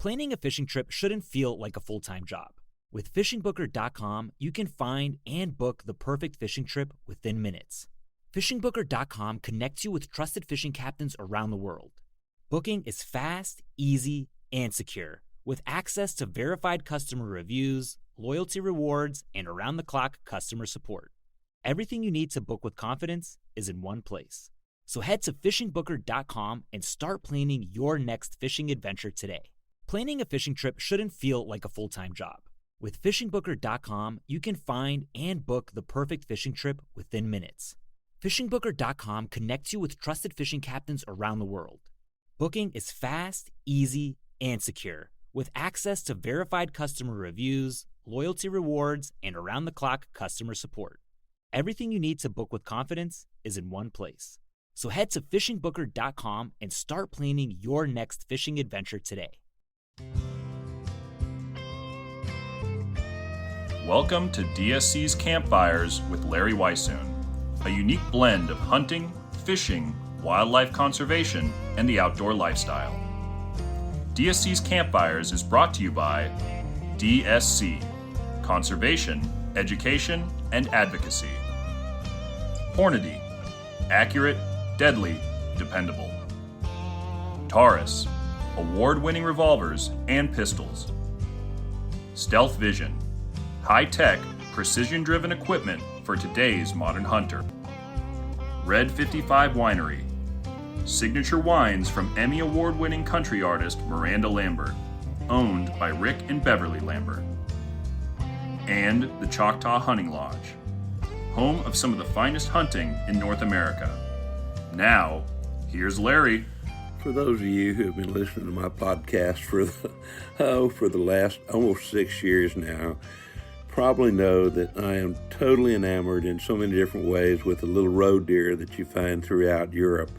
Planning a fishing trip shouldn't feel like a full-time job. With FishingBooker.com, you can find and book the perfect fishing trip within minutes. FishingBooker.com connects you with trusted fishing captains around the world. Booking is fast, easy, and secure, with access to verified customer reviews, loyalty rewards, and around-the-clock customer support. Everything you need to book with confidence is in one place. So head to FishingBooker.com and start planning your next fishing adventure today. Planning a fishing trip shouldn't feel like a full-time job. With FishingBooker.com, you can find and book the perfect fishing trip within minutes. FishingBooker.com connects you with trusted fishing captains around the world. Booking is fast, easy, and secure, with access to verified customer reviews, loyalty rewards, and around-the-clock customer support. Everything you need to book with confidence is in one place. So head to FishingBooker.com and start planning your next fishing adventure today. Welcome to DSC's Campfires with Larry Weishuhn, a unique blend of hunting, fishing, wildlife conservation, and the outdoor lifestyle. DSC's Campfires is brought to you by DSC, Conservation, Education, and Advocacy. Hornady, accurate, deadly, dependable. Taurus, award-winning revolvers and pistols. Stealth Vision, high-tech, precision-driven equipment for today's modern hunter. Red 55 Winery, signature wines from Emmy Award-winning country artist Miranda Lambert, owned by Rick and Beverly Lambert. And the Choctaw Hunting Lodge, home of some of the finest hunting in North America. Now, here's Larry. For those of you who have been listening to my podcast for the last almost 6 years now, probably know that I am totally enamored in so many different ways with the little roe deer that you find throughout Europe.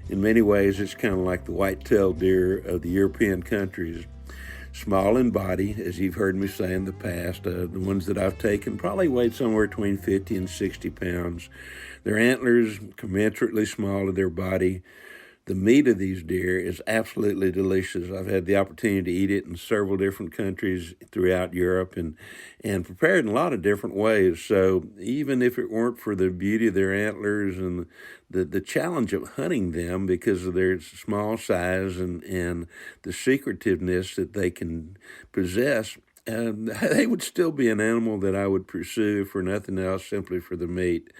In many ways, it's kind of like the white-tailed deer of the European countries. Small in body, as you've heard me say in the past. The ones that I've taken probably weighed somewhere between 50 and 60 pounds. Their antlers commensurately small to their body. The meat of these deer is absolutely delicious. I've had the opportunity to eat it in several different countries throughout Europe and prepared in a lot of different ways. So even if it weren't for the beauty of their antlers and the challenge of hunting them because of their small size and the secretiveness that they can possess, they would still be an animal that I would pursue for nothing else, simply for the meat.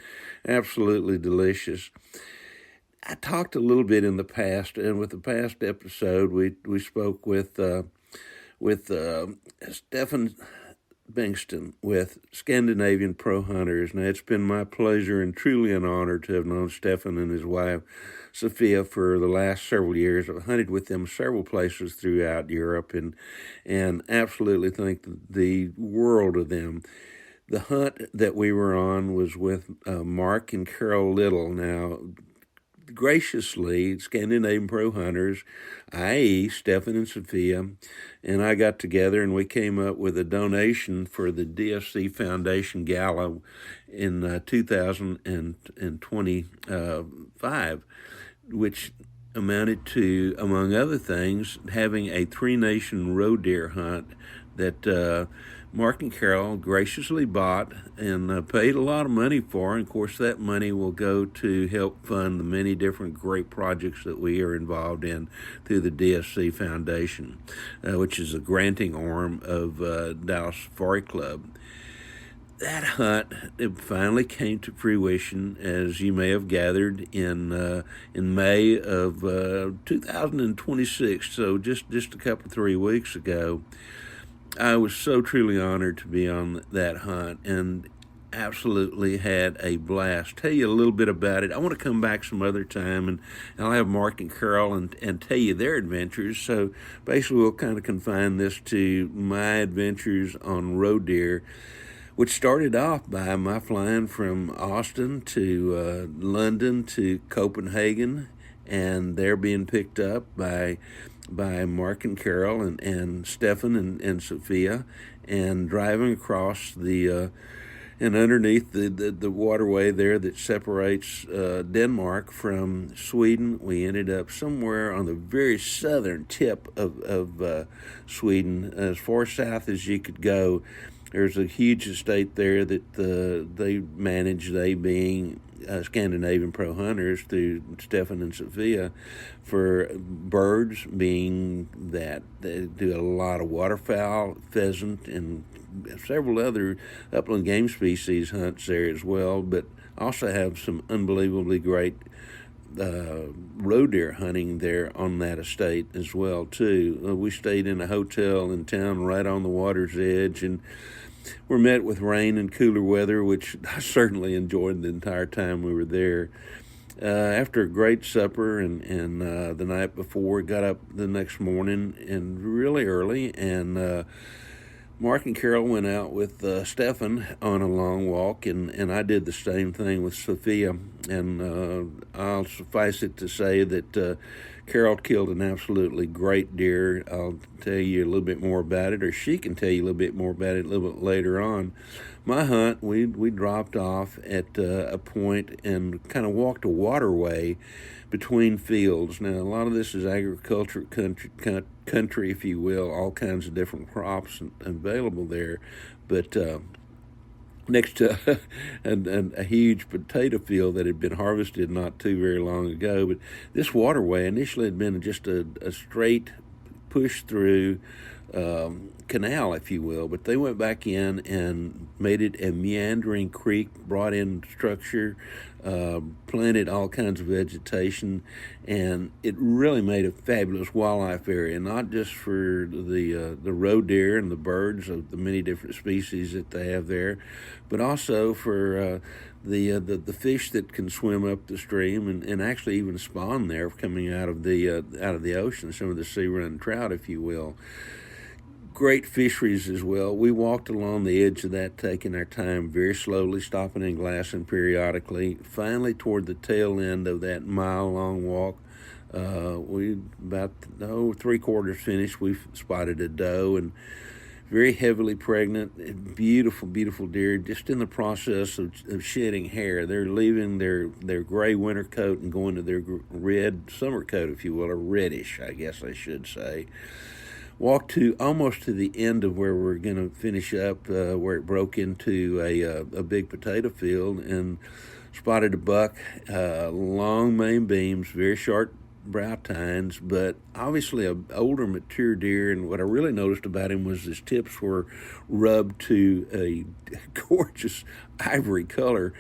Absolutely delicious. I talked a little bit in the past, and with the past episode, we spoke with Stefan Bengtsson with Scandinavian Pro Hunters. Now, it's been my pleasure and truly an honor to have known Stefan and his wife, Sofia, for the last several years. I've hunted with them several places throughout Europe and absolutely think the world of them. The hunt that we were on was with Mark and Carol Little. Now, graciously, Scandinavian Pro Hunters, i.e. Stefan and Sofia, and I got together and we came up with a donation for the DSC Foundation Gala in 2025, which amounted to, among other things, having a three-nation roe deer hunt that Mark and Carol graciously bought and paid a lot of money for. And of course, that money will go to help fund the many different great projects that we are involved in through the DSC Foundation, which is a granting arm of Dallas Safari Club. That hunt, it finally came to fruition, as you may have gathered, in May of 2026, so just a couple, 3 weeks ago. I was so truly honored to be on that hunt and absolutely had a blast. Tell you a little bit about it. I want to come back some other time and I'll have Mark and Carol and tell you their adventures. So basically we'll kind of confine this to my adventures on roe deer, which started off by my flying from Austin to London to Copenhagen, and they're being picked up by Mark and Carol and Stefan and Sofia, and driving across the and underneath the waterway there that separates Denmark from Sweden, we ended up somewhere on the very southern tip of Sweden, as far south as you could go. There's a huge estate there that they manage, they being Scandinavian Pro Hunters through Stefan and Sofia, for birds, being that they do a lot of waterfowl, pheasant, and several other upland game species hunts there as well, but also have some unbelievably great roe deer hunting there on that estate as well too. We stayed in a hotel in town right on the water's edge, and were met with rain and cooler weather, which I certainly enjoyed the entire time we were there. After a great supper and the night before, got up the next morning and really early, and Mark and Carol went out with Stefan on a long walk, and I did the same thing with Sophia. And I'll suffice it to say that Carol killed an absolutely great deer. I'll tell you a little bit more about it, or she can tell you a little bit more about it a little bit later on. My hunt, we dropped off at a point and kind of walked a waterway between fields. Now, a lot of this is agriculture country, if you will, all kinds of different crops available there. But next to a huge potato field that had been harvested not too very long ago. But this waterway initially had been just a straight push through canal, if you will, but they went back in and made it a meandering creek, brought in structure, planted all kinds of vegetation, and it really made a fabulous wildlife area, not just for the roe deer and the birds of the many different species that they have there, but also for the fish that can swim up the stream and actually even spawn there coming out of the ocean, some of the sea-run trout, if you will. Great fisheries as well. We walked along the edge of that, taking our time very slowly, stopping and glassing periodically. Finally, toward the tail end of that mile-long walk, we about 3/4 finished. We spotted a doe, and very heavily pregnant, beautiful, beautiful deer, just in the process of shedding hair. They're leaving their gray winter coat and going to their red summer coat, if you will, or reddish, I guess I should say. Walked to almost to the end of where we're going to finish up, where it broke into a big potato field, and spotted a buck, long main beams, very short brow tines, but obviously a older, mature deer. And what I really noticed about him was his tips were rubbed to a gorgeous ivory color.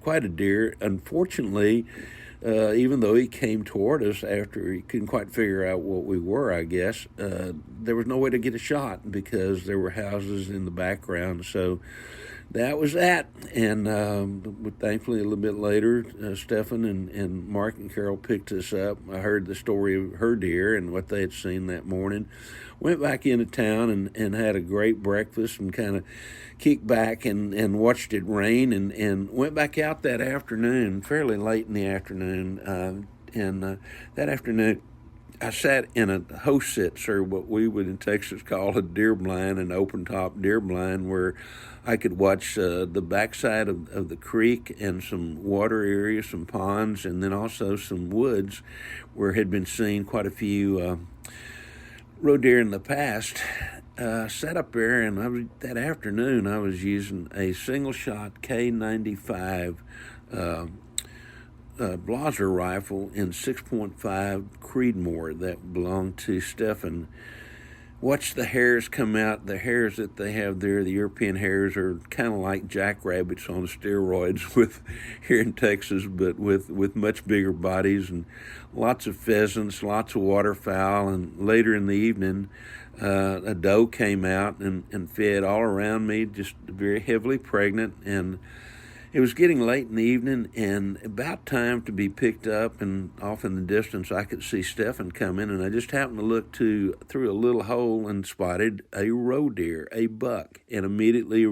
Quite a deer. Unfortunately, even though he came toward us after he couldn't quite figure out what we were, I guess, there was no way to get a shot because there were houses in the background. So that was that. And thankfully, a little bit later, Stefan and Mark and Carol picked us up. I heard the story of her deer and what they had seen that morning. Went back into town and had a great breakfast and kind of kicked back and watched it rain, and went back out that afternoon, fairly late in the afternoon. That afternoon, I sat in a host sit, sir, what we would in Texas call a deer blind, an open-top deer blind, where I could watch the backside of the creek and some water areas, some ponds, and then also some woods where had been seen quite a few roe deer in the past. Sat up there, and that afternoon I was using a single-shot K95 Blaser rifle in 6.5 Creedmoor that belonged to Stefan. Watch the hares come out. The hares that they have there, the European hares, are kind of like jackrabbits on steroids with here in Texas, but with much bigger bodies, and lots of pheasants, lots of waterfowl. And later in the evening, a doe came out and fed all around me, just very heavily pregnant. And it was getting late in the evening and about time to be picked up, and off in the distance I could see Stefan coming, and I just happened to look through a little hole and spotted a roe deer, a buck, and immediately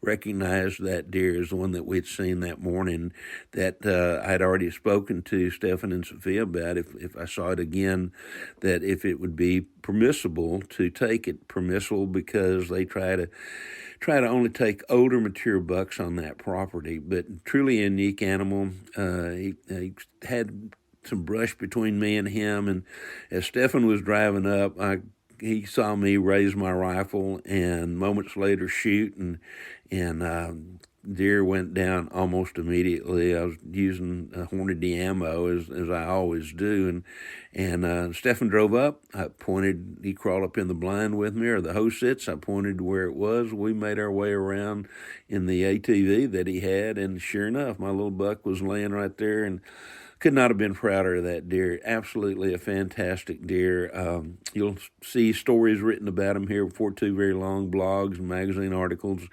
recognized that deer as the one that we'd seen that morning, that I'd already spoken to Stefan and Sofia about if I saw it again, that if it would be permissible to take it. Permissible because they try to try to only take older, mature bucks on that property, but truly a unique animal. He had some brush between me and him, and as Stefan was driving up, he saw me raise my rifle and moments later shoot, and deer went down almost immediately. I was using Hornady ammo as I always do, and Stefan drove up. I pointed. He crawled up in the blind with me, or the hose sits. I pointed to where it was. We made our way around in the ATV that he had, and sure enough, my little buck was laying right there, and could not have been prouder of that deer. Absolutely a fantastic deer. You'll see stories written about him here before too very long, blogs and magazine articles,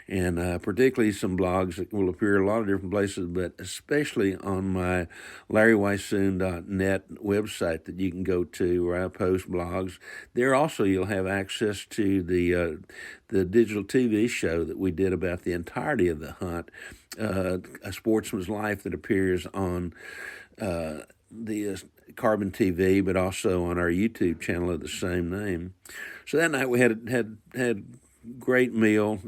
and particularly some blogs that will appear a lot of different places, but especially on my LarryWeishuhn.net website that you can go to where I post blogs. There also you'll have access to the digital TV show that we did about the entirety of the hunt, A Sportsman's Life, that appears on the Carbon TV, but also on our YouTube channel of the same name. So that night we had great meal,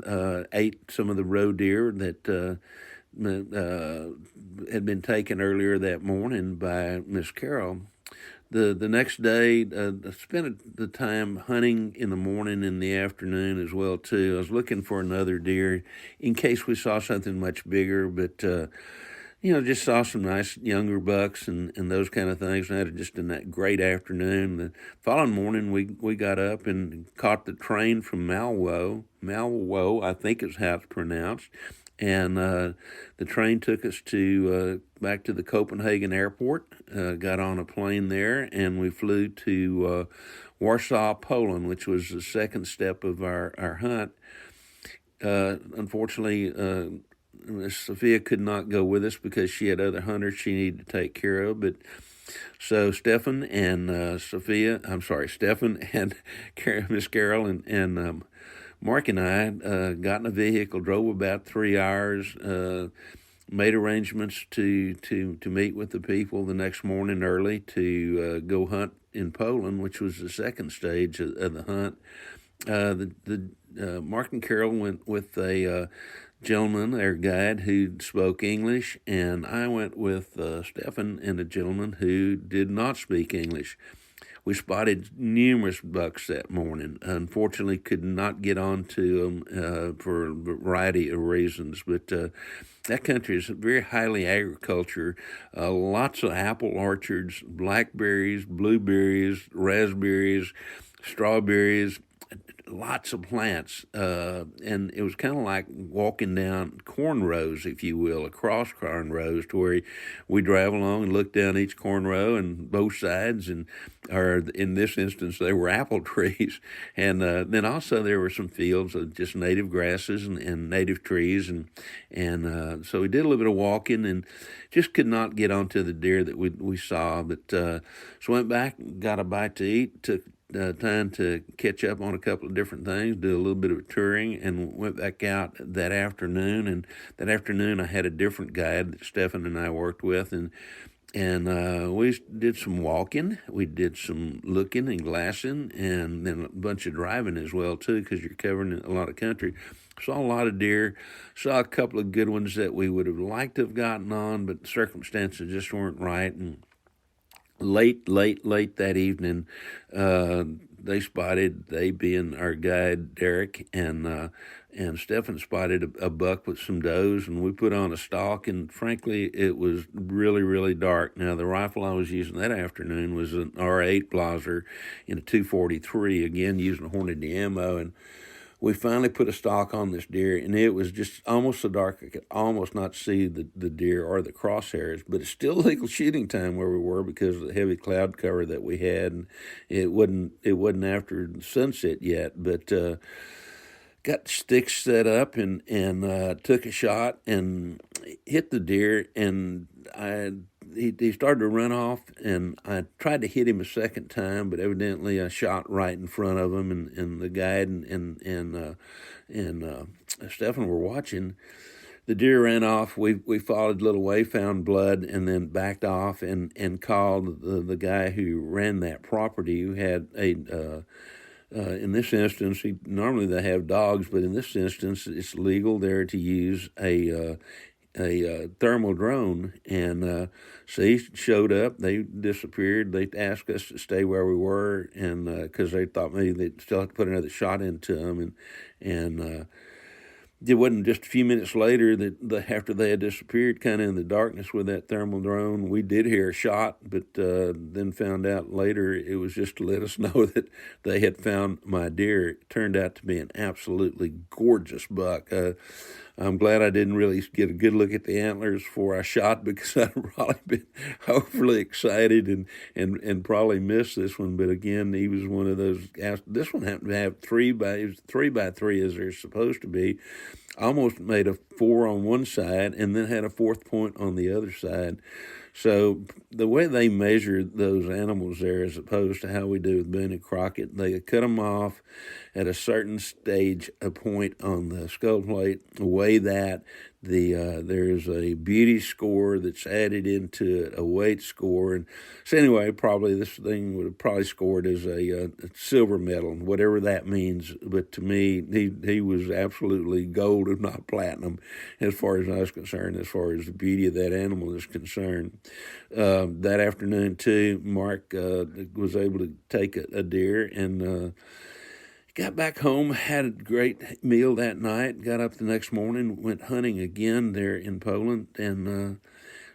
ate some of the roe deer that had been taken earlier that morning by Miss Carol. The next day, I spent the time hunting in the morning and the afternoon as well too. I was looking for another deer in case we saw something much bigger, but just saw some nice younger bucks and those kind of things. And had just a great afternoon. The following morning, we got up and caught the train from Malwo, I think is how it's pronounced. And the train took us back to the Copenhagen airport, got on a plane there, and we flew to Warsaw, Poland, which was the second step of our hunt. Unfortunately, Miss Sofia could not go with us because she had other hunters she needed to take care of. But so Stefan and Stefan and Miss Carol and Mark and I got in a vehicle, drove about 3 hours, made arrangements to meet with the people the next morning early to go hunt in Poland, which was the second stage of the hunt. Mark and Carol went with a gentleman, their guide, who spoke English, and I went with Stefan and a gentleman who did not speak English. We spotted numerous bucks that morning. Unfortunately, could not get onto them for a variety of reasons. But that country is very highly agriculture. Lots of apple orchards, blackberries, blueberries, raspberries, strawberries, lots of plants, and it was kind of like walking down corn rows, if you will, across corn rows, to where we drive along and look down each corn row and both sides, or in this instance, they were apple trees. And then also there were some fields of just native grasses and native trees, and so we did a little bit of walking and just could not get onto the deer that we saw. But so went back, got a bite to eat, took time to catch up on a couple of different things, do a little bit of touring, and went back out that afternoon. And that afternoon I had a different guide that Stefan and I worked with, and we did some walking, we did some looking and glassing, and then a bunch of driving as well too, because you're covering a lot of country. Saw a lot of deer, saw a couple of good ones that we would have liked to have gotten on, but circumstances just weren't right. And late that evening, they being our guide, Derek, and Stefan spotted a buck with some does, and we put on a stalk, and frankly, it was really, really dark. Now, the rifle I was using that afternoon was an R8 Blaser in a 243, again, using Hornady ammo, and we finally put a stalk on this deer, and it was just almost so dark I could almost not see the deer or the crosshairs. But it's still legal shooting time where we were because of the heavy cloud cover that we had, and it wasn't after sunset yet. But got sticks set up and took a shot and hit the deer, and he started to run off, and I tried to hit him a second time, but evidently I shot right in front of him, and the guide and Stefan were watching. The deer ran off. We followed a little way, found blood, and then backed off and called the guy who ran that property, who had in this instance, normally they have dogs, but in this instance, it's legal there to use a thermal drone. And so he showed up. They disappeared. They asked us to stay where we were, and because they thought maybe they'd still have to put another shot into them, and it wasn't just a few minutes later that after they had disappeared kind of in the darkness with that thermal drone, we did hear a shot, but then found out later it was just to let us know that they had found my deer. It turned out to be an absolutely gorgeous buck. I'm glad I didn't really get a good look at the antlers before I shot, because I'd probably been overly excited and probably missed this one. But again, he was one of those. This one happened to have 3 by 3 as they're supposed to be. Almost made a 4 on one side and then had a 4th point on the other side. So the way they measure those animals there, as opposed to how we do with Boone and Crockett, they cut them off at a certain stage, a point on the skull plate, weigh that. There's a beauty score that's added into it, a weight score. And so anyway, probably this thing would have probably scored as a silver medal, whatever that means. But to me, he was absolutely gold, if not platinum, as far as I was concerned, as far as the beauty of that animal is concerned. That afternoon, too, Mark was able to take a deer and got back home, had a great meal that night, got up the next morning, went hunting again there in Poland, and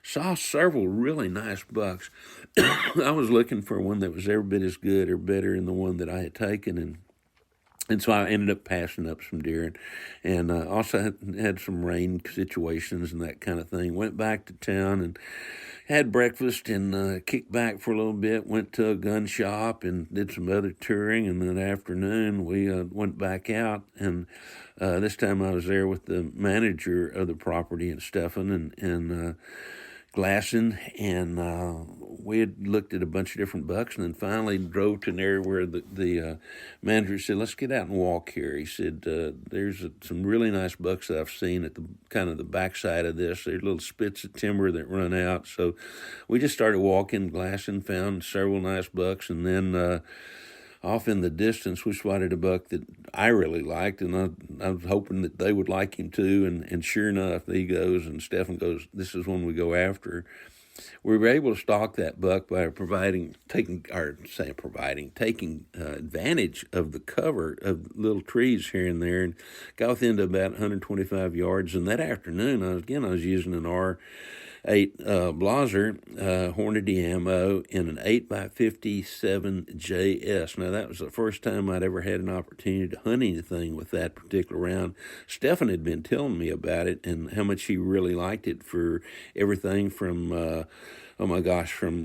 saw several really nice bucks. I was looking for one that was every bit as good or better than the one that I had taken, and so I ended up passing up some deer, and also had some rain situations and that kind of thing. Went back to town and had breakfast and kicked back for a little bit, went to a gun shop and did some other touring, and that afternoon we went back out, and this time I was there with the manager of the property in Stefan and Glasson, and we had looked at a bunch of different bucks, and then finally drove to an area where the manager said, "Let's get out and walk here." He said, "There's some really nice bucks that I've seen at the kind of the backside of this. There's little spits of timber that run out." So we just started walking. Glasson found several nice bucks, and then off in the distance, we spotted a buck that I really liked, and I was hoping that they would like him too. And sure enough, he goes, and Stefan goes, "This is one we go after." We were able to stalk that buck by taking advantage of the cover of little trees here and there, and got within to about 125 yards. And that afternoon, I was using an R8 Blaser Hornady ammo in an 8x57 JS. Now, that was the first time I'd ever had an opportunity to hunt anything with that particular round. Stefan had been telling me about it and how much he really liked it for everything from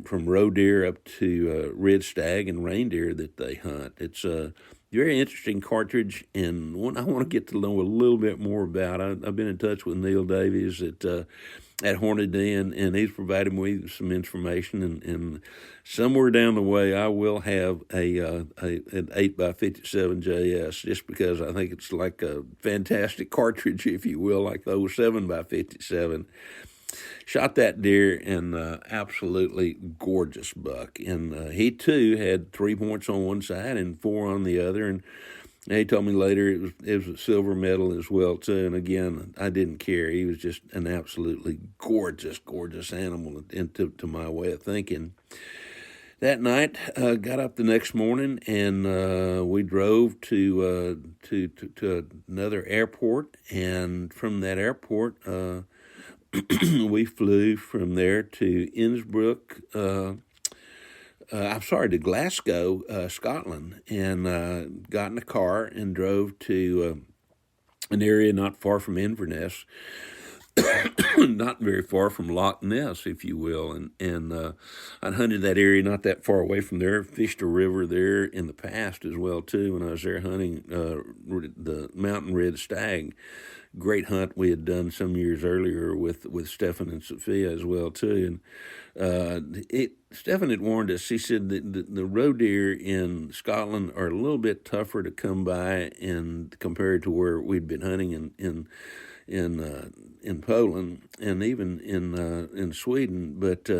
from roe deer up to red stag and reindeer that they hunt. It's a very interesting cartridge, and one I want to get to know a little bit more about. I've been in touch with Neil Davies at Hornady, and he's provided me with some information, and somewhere down the way I will have an 8x57 JS, just because I think it's like a fantastic cartridge, if you will, like the 7x57. Shot that deer, and absolutely gorgeous buck. And he, too, had 3 points on one side and 4 on the other. And he told me later it was a silver medal as well, too. And again, I didn't care. He was just an absolutely gorgeous, gorgeous animal, to my way of thinking. That night, got up the next morning, and we drove to another airport. And from that airport, we flew from there to to Glasgow, Scotland, and got in a car and drove to an area not far from Inverness, not very far from Loch Ness, if you will. And I'd hunted that area not that far away from there, fished a river there in the past as well, too, when I was there hunting the mountain red stag. Great hunt we had done some years earlier with Stefan and Sofia as well, too. And Stefan had warned us. He said that the roe deer in Scotland are a little bit tougher to come by and compared to where we'd been hunting in Poland and even in Sweden. But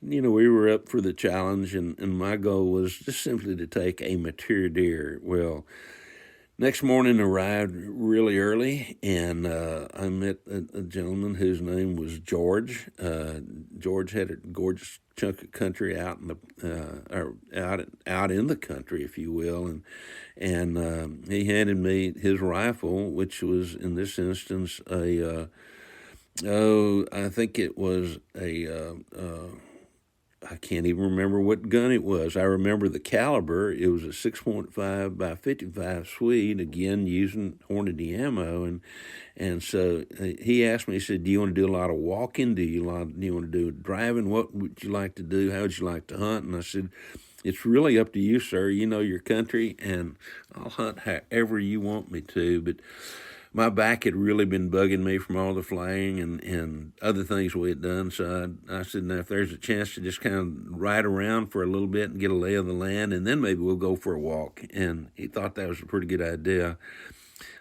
we were up for the challenge, and my goal was just simply to take a mature deer. Well, next morning arrived really early, and I met a gentleman whose name was George. George had a gorgeous chunk of country out in out in the country, if you will, and he handed me his rifle, which was in this instance I think it was I can't even remember what gun it was. I remember the caliber. It was a 6.5 by 55 Swede, again using Hornady ammo, and so he asked me. He said, "Do you want to do a lot of walking? Do you want to do driving? What would you like to do? How would you like to hunt?" And I said, "It's really up to you, sir. You know your country, and I'll hunt however you want me to." But my back had really been bugging me from all the flying and other things we had done. So I said, now, if there's a chance to just kind of ride around for a little bit and get a lay of the land, and then maybe we'll go for a walk. And he thought that was a pretty good idea.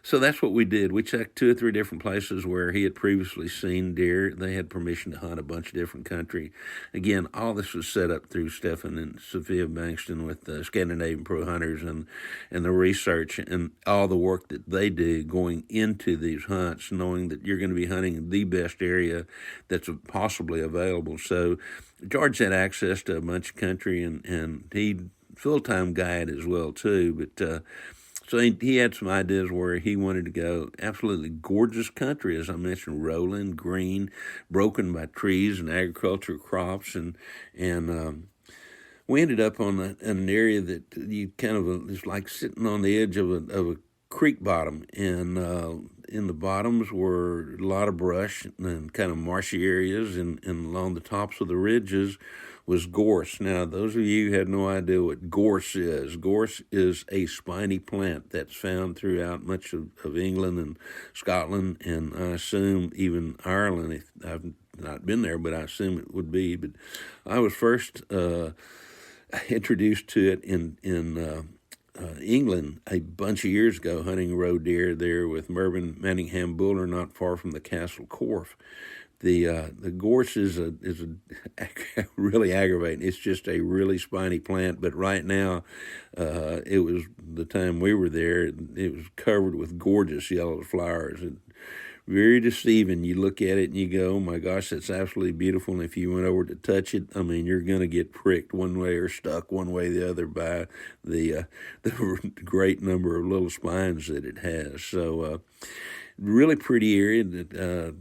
So that's what we did. We checked 2 or 3 different places where he had previously seen deer. They had permission to hunt a bunch of different country. Again, all this was set up through Stefan and Sofia Bengtsson with the Scandinavian Pro Hunters and the research and all the work that they do going into these hunts, knowing that you're going to be hunting the best area that's possibly available. So George had access to a bunch of country, and he full-time guide as well, too, but so he had some ideas where he wanted to go. Absolutely gorgeous country, as I mentioned, rolling, green, broken by trees and agricultural crops, and we ended up on an area that you kind of is like sitting on the edge of a creek bottom, and in the bottoms were a lot of brush and kind of marshy areas, and along the tops of the ridges was gorse. Now, those of you who have no idea what gorse is a spiny plant that's found throughout much of England and Scotland, and I assume even Ireland. If I've not been there, but I assume it would be. But I was first introduced to it in England a bunch of years ago, hunting roe deer there with Mervyn Manningham Buller, not far from the Castle Corfe. The gorse is really aggravating. It's just a really spiny plant. But right now, it was the time we were there. It was covered with gorgeous yellow flowers. Very deceiving. You look at it and you go, "Oh my gosh, that's absolutely beautiful." And if you went over to touch it, I mean, you're going to get pricked one way or stuck one way or the other by the great number of little spines that it has. So, really pretty area that.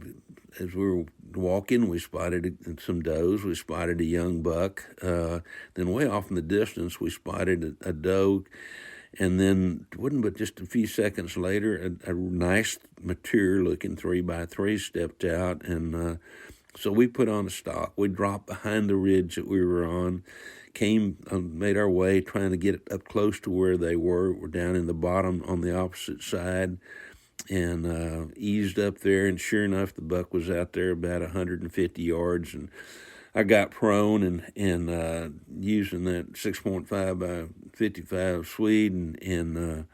As we were walking, we spotted some does. We spotted a young buck. Then way off in the distance, we spotted a doe. And then, wouldn't but just a few seconds later, a nice, mature-looking 3x3 stepped out. And so we put on a stalk. We dropped behind the ridge that we were on, made our way, trying to get up close to where they were. We're down in the bottom on the opposite side. And eased up there, and sure enough, the buck was out there about 150 yards, and I got prone and using that 6.5 by 55 Swede, and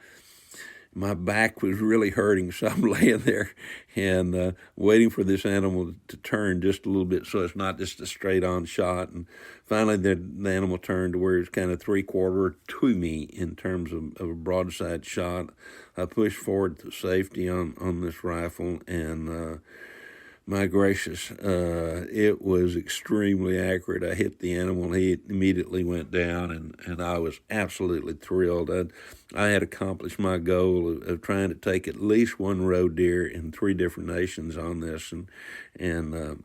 my back was really hurting, so I'm laying there and waiting for this animal to turn just a little bit so it's not just a straight-on shot. And finally, the animal turned to where it's kind of three-quarter to me in terms of a broadside shot. I pushed forward to safety on this rifle, and my gracious, it was extremely accurate. I hit the animal, and he immediately went down, and I was absolutely thrilled. I had accomplished my goal of trying to take at least one roe deer in 3 different nations on this, and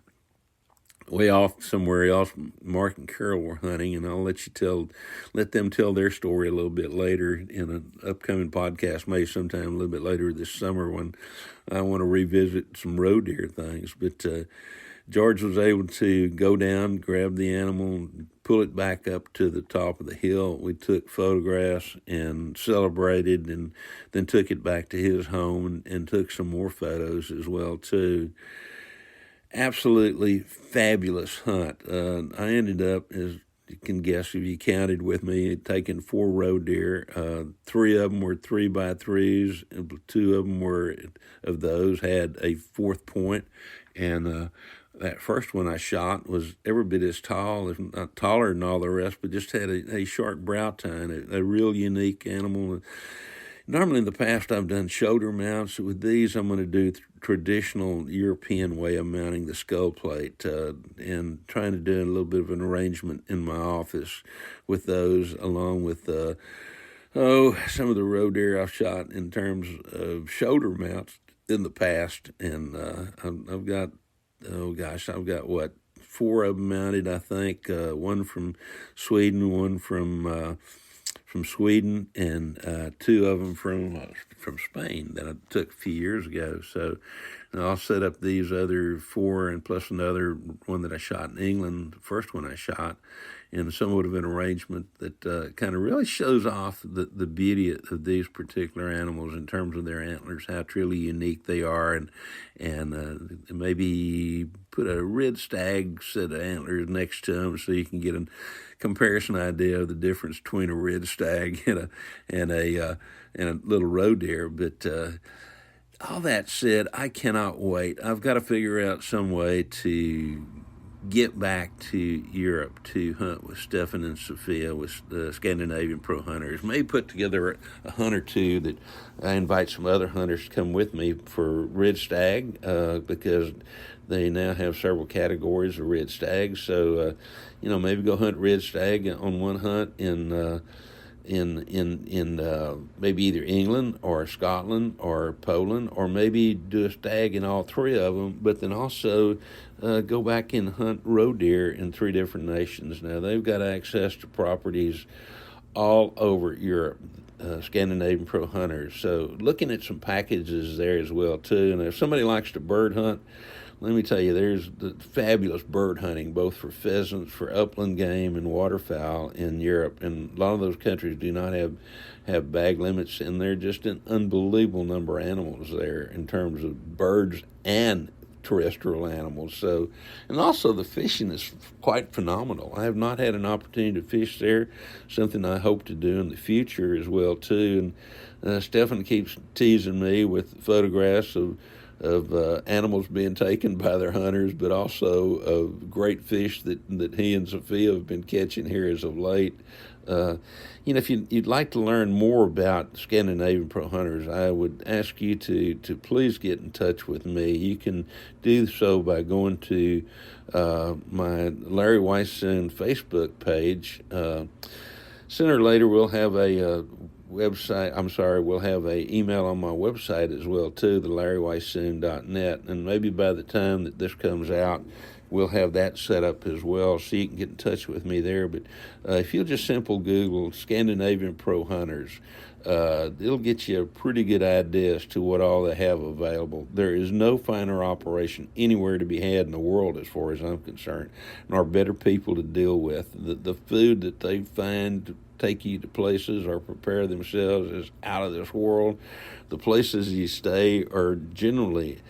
way off somewhere else, Mark and Carol were hunting, and I'll let them tell their story a little bit later in an upcoming podcast, maybe sometime a little bit later this summer when I want to revisit some roe deer things. But George was able to go down, grab the animal, and pull it back up to the top of the hill. We took photographs and celebrated, and then took it back to his home and took some more photos as well, too. Absolutely fabulous hunt. I ended up, as you can guess if you counted with me, taking 4 roe deer. 3 of them were 3x3s, and 2 of them of those had a 4th point, and That first one I shot was every bit as tall, if not taller than all the rest, but just had a sharp brow tine, a real unique animal. Normally in the past I've done shoulder mounts. With these I'm going to do traditional European way of mounting the skull plate and trying to do a little bit of an arrangement in my office with those, along with some of the roe deer I've shot in terms of shoulder mounts in the past. And I've got, I've got what, 4 of them mounted, I think. One from Sweden, one from Sweden, and 2 of them from Spain that I took a few years ago. So I'll set up these other 4 and plus another one that I shot in England, the first one I shot, in somewhat of an arrangement that kind of really shows off the beauty of these particular animals in terms of their antlers, how truly unique they are, and maybe put a red stag set of antlers next to them so you can get a comparison idea of the difference between a red stag and a little roe deer. But all that said, I cannot wait. I've got to figure out some way to get back to Europe to hunt with Stefan and Sofia, with the Scandinavian Pro Hunters. Maybe put together a hunt or two that I invite some other hunters to come with me for red stag, because they now have several categories of red stags. So, maybe go hunt red stag on one hunt in maybe either England or Scotland or Poland, or maybe do a stag in all 3 of them, but then also go back and hunt roe deer in 3 different nations. Now, they've got access to properties all over Europe, Scandinavian Pro Hunters. So looking at some packages there as well, too. And if somebody likes to bird hunt, let me tell you, there's the fabulous bird hunting, both for pheasants, for upland game, and waterfowl in Europe. And a lot of those countries do not have bag limits, and they're just an unbelievable number of animals there in terms of birds and terrestrial animals. So, and also the fishing is quite phenomenal. I have not had an opportunity to fish there, something I hope to do in the future as well, too. And Stefan keeps teasing me with photographs of animals being taken by their hunters, but also of great fish that he and Sophia have been catching here as of late. If you'd like to learn more about Scandinavian Pro Hunters, I would ask you to please get in touch with me. You can do so by going to my Larry Weishuhn Facebook page. Sooner or later, we'll have a we'll have a email on my website as well, too, the LarryWeishuhn.net, and maybe by the time that this comes out, we'll have that set up as well, so you can get in touch with me there. But if you'll just simple Google Scandinavian Pro Hunters, it'll get you a pretty good idea as to what all they have available. There is no finer operation anywhere to be had in the world, as far as I'm concerned, nor better people to deal with. The food that they find to take you to places or prepare themselves is out of this world. The places you stay are generally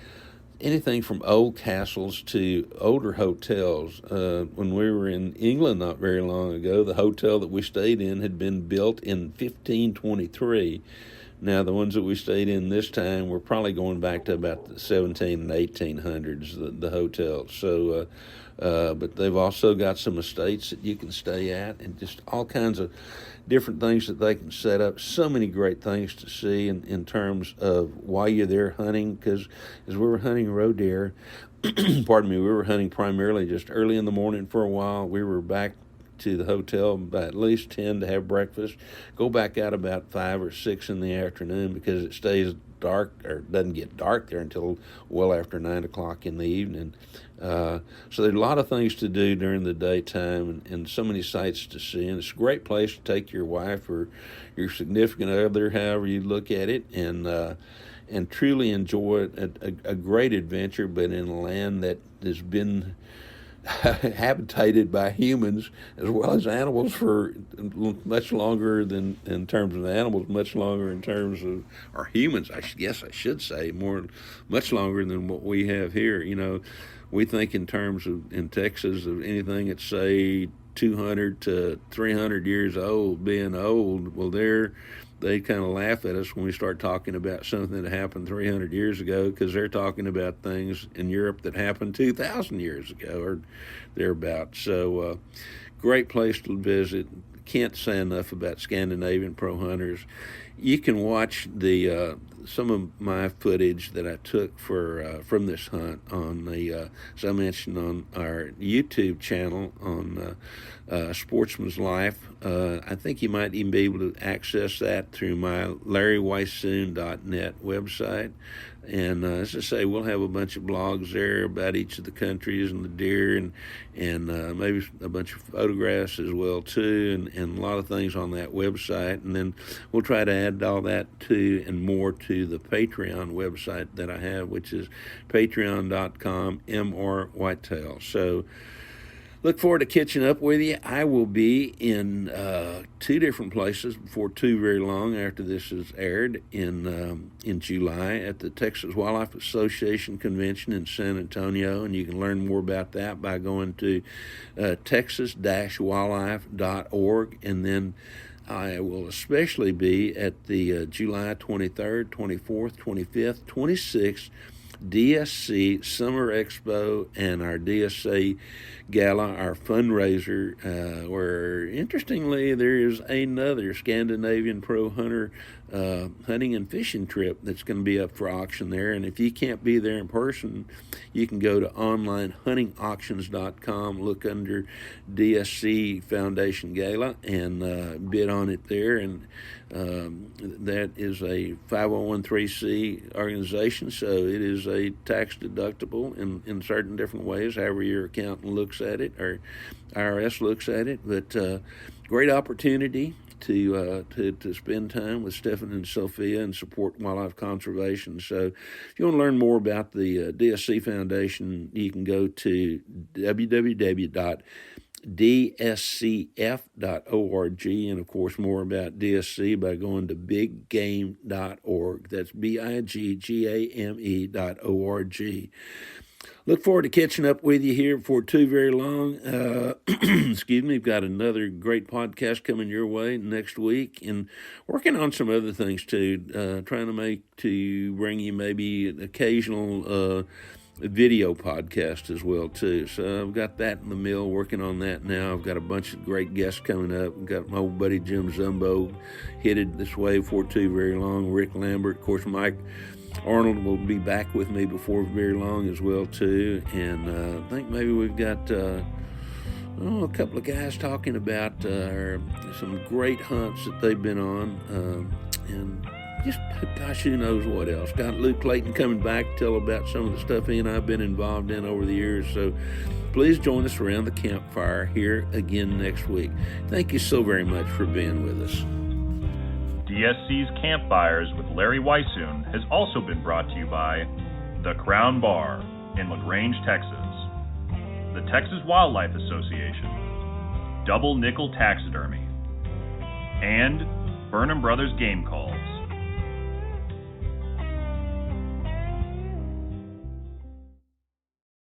anything from old castles to older hotels. When we were in England not very long ago, the hotel that we stayed in had been built in 1523. Now, the ones that we stayed in this time were probably going back to about the 17 and 1800s, the hotels. So, but they've also got some estates that you can stay at, and just all kinds of different things that they can set up. So many great things to see in terms of why you're there hunting, because as we were hunting roe deer, we were hunting primarily just early in the morning for a while. We were back to the hotel by at least 10 to have breakfast, go back out about 5 or 6 in the afternoon, because it stays dark, or doesn't get dark there until well after 9 o'clock in the evening. So there's a lot of things to do during the daytime, and so many sights to see. And it's a great place to take your wife or your significant other, however you look at it, and truly enjoy a great adventure, but in a land that has been habitated by humans as well as animals for much longer than, in terms of animals, much longer in terms of, or humans, I should say, much longer than what we have here. We think in terms of, in Texas, of anything that's, say, 200 to 300 years old being old. Well, they're they kind of laugh at us when we start talking about something that happened 300 years ago, because they're talking about things in Europe that happened 2,000 years ago or thereabouts. So great place to visit. Can't say enough about Scandinavian Pro Hunters. You can watch the some of my footage that I took from this hunt on the, as I mentioned, on our YouTube channel on Sportsman's Life. I think you might even be able to access that through my LarryWeishuhn.net website. And as I say, we'll have a bunch of blogs there about each of the countries and the deer, and maybe a bunch of photographs as well too, and a lot of things on that website. And then we'll try to add all that to and more to the Patreon website that I have, which is patreon.com /whitetail. So look forward to catching up with you. I will be in 2 different places before too very long after this is aired in July at the Texas Wildlife Association Convention in San Antonio, and you can learn more about that by going to texas-wildlife.org. And then I will especially be at the July 23rd, 24th, 25th, 26th DSC Summer Expo and our DSC Gala, our fundraiser, where interestingly there is another Scandinavian Pro Hunter hunting and fishing trip that's going to be up for auction there. And if you can't be there in person, you can go to onlinehuntingauctions.com, look under DSC Foundation Gala, and bid on it there. And that is a 501(c) organization, so it is a tax deductible in certain different ways, however your accountant looks at it or IRS looks at it. But great opportunity to spend time with Stefan and Sofia and support wildlife conservation. So if you want to learn more about the DSC Foundation, you can go to www.dscf.org, and of course more about DSC by going to biggame.org. That's biggame.org. Look forward to catching up with you here before too very long. Excuse me, we've got another great podcast coming your way next week, and working on some other things too, trying to bring you maybe an occasional video podcast as well too. So I've got that in the mill, working on that now. I've got a bunch of great guests coming up. I've got my old buddy Jim Zumbo headed this way before too very long. Rick Lambert, of course, Mike Arnold will be back with me before very long as well too. And I think maybe we've got a couple of guys talking about some great hunts that they've been on, and just, gosh, who knows what else. Got Luke Clayton coming back to tell about some of the stuff he and I have been involved in over the years. So please join us around the campfire here again next week. Thank you so very much for being with us. DSC's Campfires with Larry Weishuhn has also been brought to you by The Crown Bar in LaGrange, Texas, the Texas Wildlife Association, Double Nickel Taxidermy, and Burnham Brothers Game Calls.